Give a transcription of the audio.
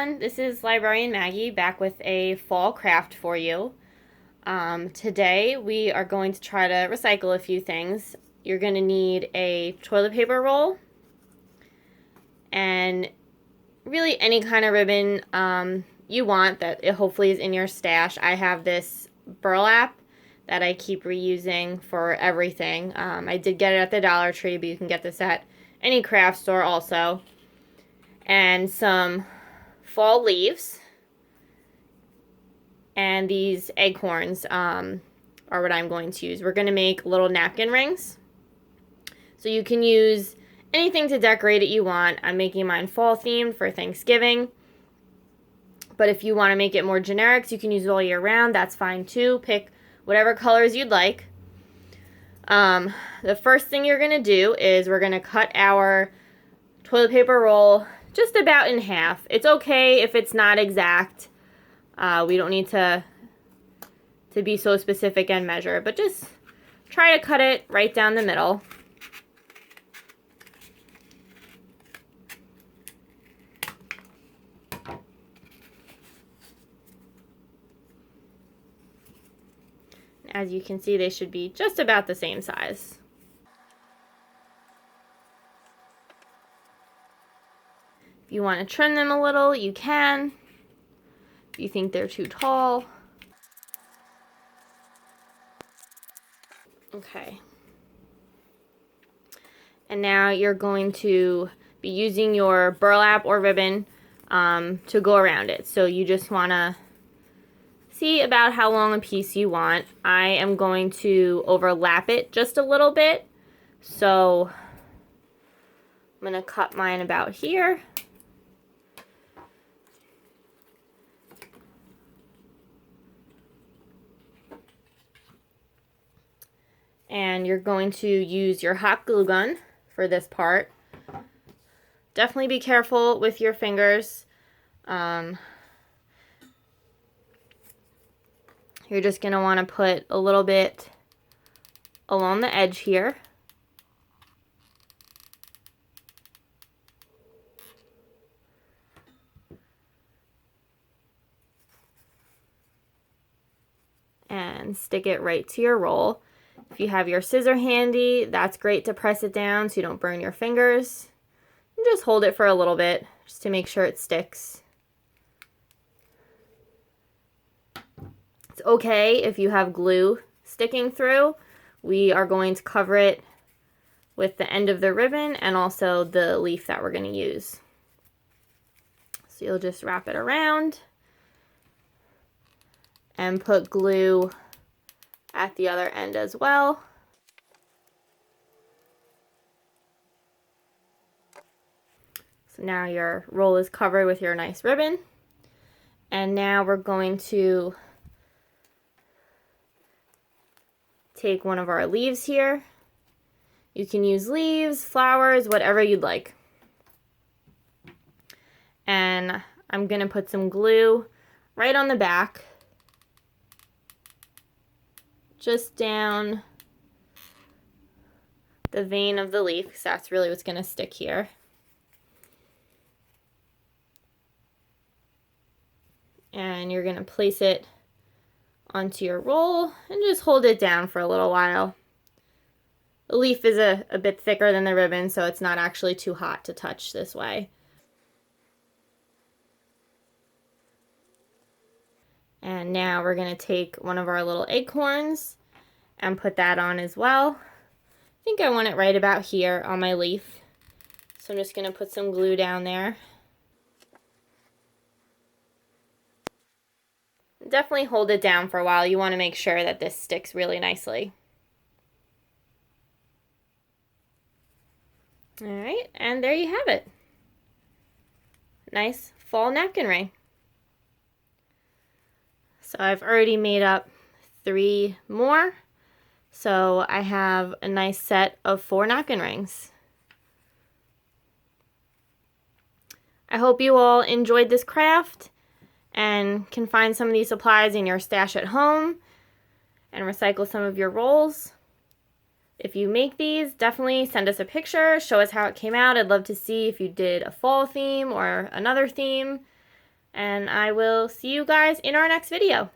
everyone, this is Librarian Maggie back with a fall craft for you. Today we are going to try to recycle a few things. You're going to need a toilet paper roll and really any kind of ribbon you want that it hopefully is in your stash. I have this burlap that I keep reusing for everything. I did get it at the Dollar Tree, but you can get this at any craft store also. And some fall leaves, and these acorns are what I'm going to use. We're going to make little napkin rings, so you can use anything to decorate it you want. I'm making mine fall themed for Thanksgiving, but if you want to make it more generic so you can use it all year round, that's fine too. Pick whatever colors you'd like. The first thing you're going to do is we're going to cut our toilet paper roll just about in half. It's okay if it's not exact. We don't need to be so specific and measure, but just try to cut it right down the middle. As you can see, they should be just about the same size. If you want to trim them a little, you can. If you think they're too tall. Okay. And now you're going to be using your burlap or ribbon to go around it. So you just want to see about how long a piece you want. I am going to overlap it just a little bit. So I'm going to cut mine about here. And you're going to use your hot glue gun for this part. Definitely be careful with your fingers. You're just going to want to put a little bit along the edge here. And stick it right to your roll. If you have your scissor handy, that's great to press it down so you don't burn your fingers. And just hold it for a little bit just to make sure it sticks. It's okay if you have glue sticking through. We are going to cover it with the end of the ribbon and also the leaf that we're going to use. So you'll just wrap it around and put glue at the other end as well. So now your roll is covered with your nice ribbon. And now we're going to take one of our leaves here. You can use leaves, flowers, whatever you'd like. And I'm going to put some glue right on the back, just down the vein of the leaf, because that's really what's going to stick here. And you're going to place it onto your roll and just hold it down for a little while. The leaf is a bit thicker than the ribbon, so it's not actually too hot to touch this way. And now we're going to take one of our little acorns and put that on as well. I think I want it right about here on my leaf. So I'm just going to put some glue down there. Definitely hold it down for a while. You want to make sure that this sticks really nicely. Alright, and there you have it. Nice fall napkin ring. So I've already made up 3 more. So I have a nice set of 4 napkin rings. I hope you all enjoyed this craft and can find some of these supplies in your stash at home and recycle some of your rolls. If you make these, definitely send us a picture, show us how it came out. I'd love to see if you did a fall theme or another theme. And I will see you guys in our next video.